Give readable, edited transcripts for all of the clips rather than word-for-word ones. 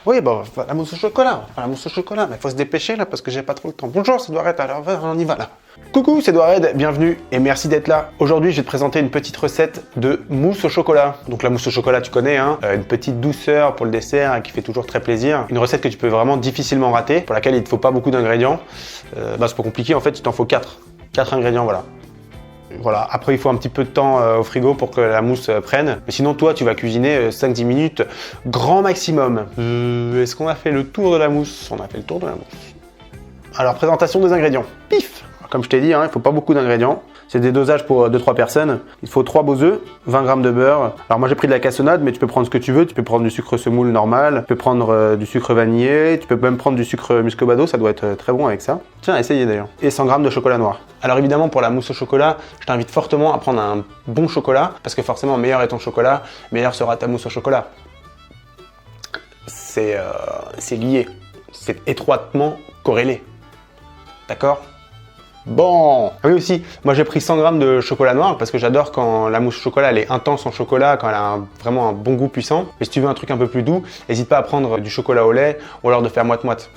Oui, bon, la mousse au chocolat. La mousse au chocolat, mais il faut se dépêcher là parce que j'ai pas trop le temps. Bonjour, c'est Doired, alors on y va là. Coucou, c'est Doired, bienvenue et merci d'être là. Aujourd'hui, je vais te présenter une petite recette de mousse au chocolat. Donc la mousse au chocolat, tu connais, hein, une petite douceur pour le dessert qui fait toujours très plaisir. Une recette que tu peux vraiment difficilement rater, pour laquelle il ne te faut pas beaucoup d'ingrédients. C'est pas compliqué, en fait, il t'en faut 4. 4 ingrédients, voilà. Voilà, après il faut un petit peu de temps au frigo pour que la mousse prenne. Mais sinon toi tu vas cuisiner 5-10 minutes grand maximum. Est-ce qu'on a fait le tour de la mousse? On a fait le tour de la mousse. Alors présentation des ingrédients. Pif! Comme je t'ai dit, hein, il ne faut pas beaucoup d'ingrédients. C'est des dosages pour 2-3 personnes. Il faut 3 beaux œufs, 20 g de beurre. Alors moi j'ai pris de la cassonade, mais tu peux prendre ce que tu veux. Tu peux prendre du sucre semoule normal, tu peux prendre du sucre vanillé, tu peux même prendre du sucre muscovado, ça doit être très bon avec ça. Tiens, essayez d'ailleurs. Et 100 g de chocolat noir. Alors évidemment pour la mousse au chocolat, je t'invite fortement à prendre un bon chocolat, parce que forcément meilleur est ton chocolat, meilleur sera ta mousse au chocolat. C'est lié, c'est étroitement corrélé. D'accord ? Bon, oui aussi, moi j'ai pris 100 g de chocolat noir parce que j'adore quand la mousse au chocolat elle est intense en chocolat, quand elle a vraiment un bon goût puissant. Mais si tu veux un truc un peu plus doux, n'hésite pas à prendre du chocolat au lait ou alors de faire moite-moite.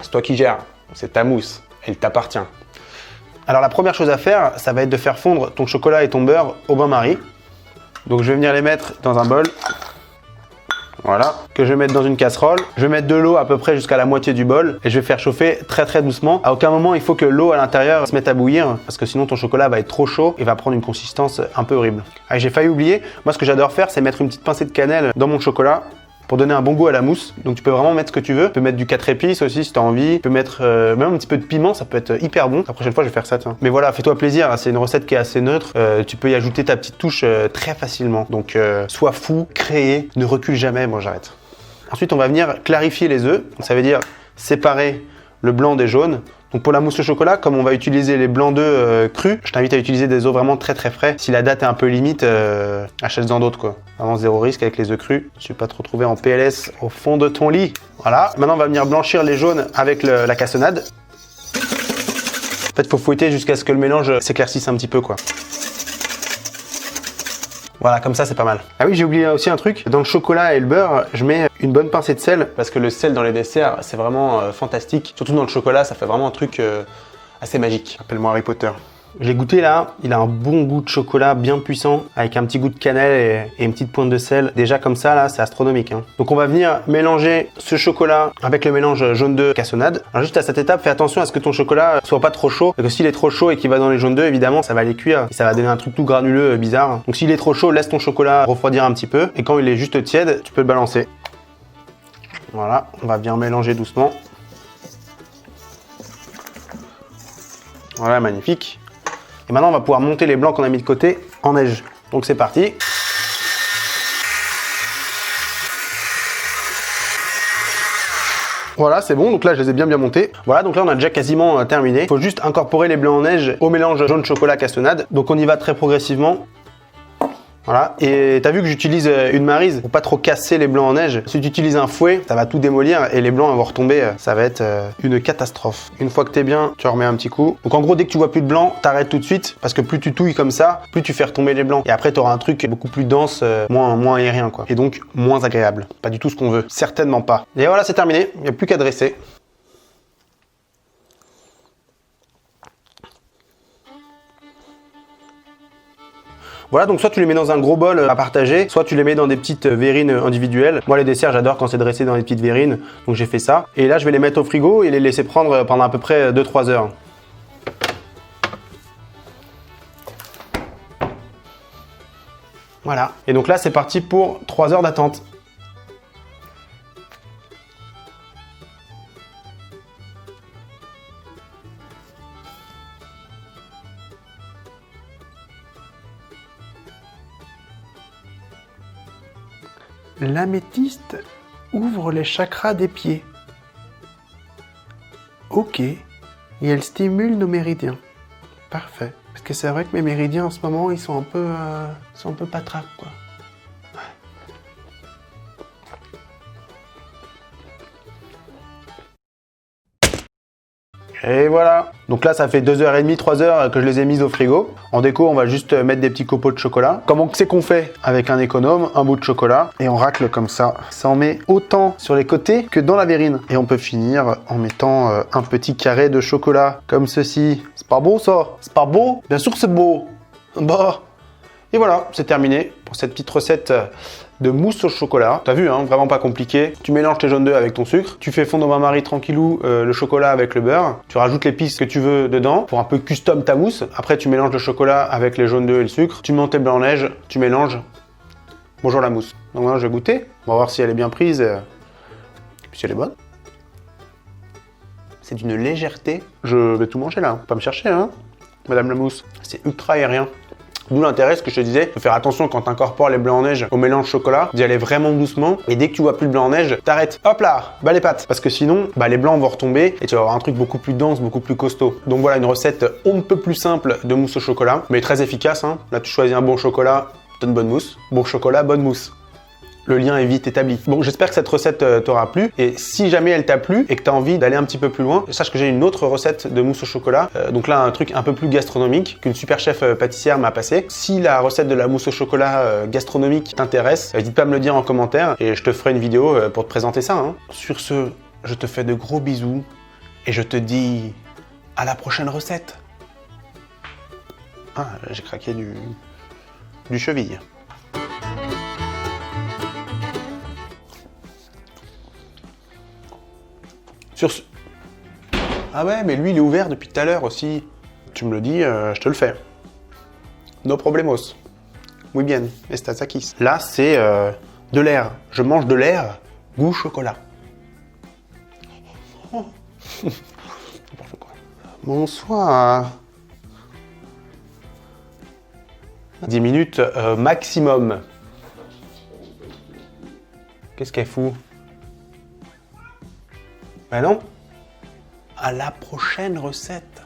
C'est toi qui gères, c'est ta mousse, elle t'appartient. Alors la première chose à faire, ça va être de faire fondre ton chocolat et ton beurre au bain-marie. Donc je vais venir les mettre dans un bol. Voilà, que je vais mettre dans une casserole. Je vais mettre de l'eau à peu près jusqu'à la moitié du bol et je vais faire chauffer très doucement. À aucun moment il faut que l'eau à l'intérieur se mette à bouillir parce que sinon ton chocolat va être trop chaud et va prendre une consistance un peu horrible. Allez, j'ai failli oublier, moi ce que j'adore faire c'est mettre une petite pincée de cannelle dans mon chocolat pour donner un bon goût à la mousse. Donc tu peux vraiment mettre ce que tu veux. Tu peux mettre du 4 épices aussi si tu as envie. Tu peux mettre même un petit peu de piment, ça peut être hyper bon. La prochaine fois je vais faire ça, tiens. Mais voilà, fais-toi plaisir, c'est une recette qui est assez neutre. Tu peux y ajouter ta petite touche très facilement. Donc sois fou, crée, ne recule jamais. Bon, j'arrête. Ensuite, on va venir clarifier les œufs. Ça veut dire séparer le blanc des jaunes. Donc pour la mousse au chocolat, comme on va utiliser les blancs d'œufs crus, je t'invite à utiliser des œufs vraiment très frais. Si la date est un peu limite, achète-en d'autres quoi. Vraiment zéro risque avec les œufs crus. Je ne vais pas te retrouver en PLS au fond de ton lit. Voilà, maintenant on va venir blanchir les jaunes avec la cassonade. En fait, il faut fouetter jusqu'à ce que le mélange s'éclaircisse un petit peu quoi. Voilà, comme ça c'est pas mal. Ah oui, j'ai oublié aussi un truc. Dans le chocolat et le beurre, je mets une bonne pincée de sel. Parce que le sel dans les desserts, c'est vraiment fantastique. Surtout dans le chocolat, ça fait vraiment un truc assez magique. Appelle-moi Harry Potter. Je l'ai goûté là, il a un bon goût de chocolat bien puissant, avec un petit goût de cannelle et une petite pointe de sel. Déjà comme ça là, c'est astronomique. Hein. Donc on va venir mélanger ce chocolat avec le mélange jaune d'œuf cassonade. Alors juste à cette étape, fais attention à ce que ton chocolat soit pas trop chaud. Parce que s'il est trop chaud et qu'il va dans les jaunes d'œuf, évidemment, ça va les cuire et ça va donner un truc tout granuleux bizarre. Donc s'il est trop chaud, laisse ton chocolat refroidir un petit peu. Et quand il est juste tiède, tu peux le balancer. Voilà, on va bien mélanger doucement. Voilà, magnifique. Et maintenant, on va pouvoir monter les blancs qu'on a mis de côté en neige. Donc c'est parti. Voilà, c'est bon. Donc là, je les ai bien montés. Voilà, donc là, on a déjà quasiment terminé. Il faut juste incorporer les blancs en neige au mélange jaune chocolat cassonade. Donc on y va très progressivement. Voilà, et t'as vu que j'utilise une maryse pour pas trop casser les blancs en neige. Si tu utilises un fouet, ça va tout démolir et les blancs vont retomber, ça va être une catastrophe. Une fois que t'es bien, tu remets un petit coup. Donc en gros, dès que tu vois plus de blanc, t'arrêtes tout de suite parce que plus tu touilles comme ça, plus tu fais retomber les blancs. Et après, t'auras un truc beaucoup plus dense, moins aérien quoi. Et donc moins agréable. Pas du tout ce qu'on veut, certainement pas. Et voilà, c'est terminé, il n'y a plus qu'à dresser. Voilà, donc soit tu les mets dans un gros bol à partager, soit tu les mets dans des petites verrines individuelles. Moi, les desserts, j'adore quand c'est dressé dans des petites verrines, donc j'ai fait ça. Et là, je vais les mettre au frigo et les laisser prendre pendant à peu près 2-3 heures. Voilà, et donc là, c'est parti pour 3 heures d'attente. L'améthyste ouvre les chakras des pieds. Ok. Et elle stimule nos méridiens. Parfait. Parce que c'est vrai que mes méridiens en ce moment, ils sont un peu patraques, quoi. Ouais. Et voilà. Donc là, ça fait 2h30, 3h que je les ai mises au frigo. En déco, on va juste mettre des petits copeaux de chocolat. Comment c'est qu'on fait avec un économe? Un bout de chocolat et on racle comme ça. Ça en met autant sur les côtés que dans la verrine. Et on peut finir en mettant un petit carré de chocolat comme ceci. C'est pas beau ça? C'est pas beau? Bien sûr que c'est beau. Bah. Et voilà, c'est terminé pour cette petite recette de mousse au chocolat. T'as vu, hein, vraiment pas compliqué. Tu mélanges tes jaunes d'œufs avec ton sucre. Tu fais fondre au bain-marie tranquillou le chocolat avec le beurre. Tu rajoutes l'épice que tu veux dedans pour un peu custom ta mousse. Après, tu mélanges le chocolat avec les jaunes d'œufs et le sucre. Tu mets tes blancs-neige, tu mélanges. Bonjour la mousse. Donc maintenant, je vais goûter. On va voir si elle est bien prise et puis si elle est bonne. C'est d'une légèreté. Je vais tout manger là. Pas me chercher, hein, madame la mousse. C'est ultra aérien. D'où l'intérêt, ce que je te disais, de faire attention quand tu incorpores les blancs en neige au mélange chocolat, d'y aller vraiment doucement, et dès que tu vois plus de blanc en neige, t'arrêtes. Hop là, bas les pattes. Parce que sinon, les blancs vont retomber et tu vas avoir un truc beaucoup plus dense, beaucoup plus costaud. Donc voilà, une recette on ne peut plus simple de mousse au chocolat, mais très efficace, hein. Là, tu choisis un bon chocolat, t'as une bonne mousse. Bon chocolat, bonne mousse. Le lien est vite établi. Bon, j'espère que cette recette t'aura plu. Et si jamais elle t'a plu et que tu as envie d'aller un petit peu plus loin, sache que j'ai une autre recette de mousse au chocolat. Donc là, un truc un peu plus gastronomique qu'une super chef pâtissière m'a passé. Si la recette de la mousse au chocolat gastronomique t'intéresse, n'hésite pas à me le dire en commentaire et je te ferai une vidéo pour te présenter ça, hein. Sur ce, je te fais de gros bisous et je te dis à la prochaine recette. Ah, j'ai craqué du cheville. Sur ce... Ah ouais, mais lui, il est ouvert depuis tout à l'heure aussi. Tu me le dis, je te le fais. No problemos. Muy bien, estás aquí. Là, c'est de l'air. Je mange de l'air, goût chocolat. Oh. Bonsoir. 10 minutes maximum. Qu'est-ce qu'elle fout? Ben non, à la prochaine recette.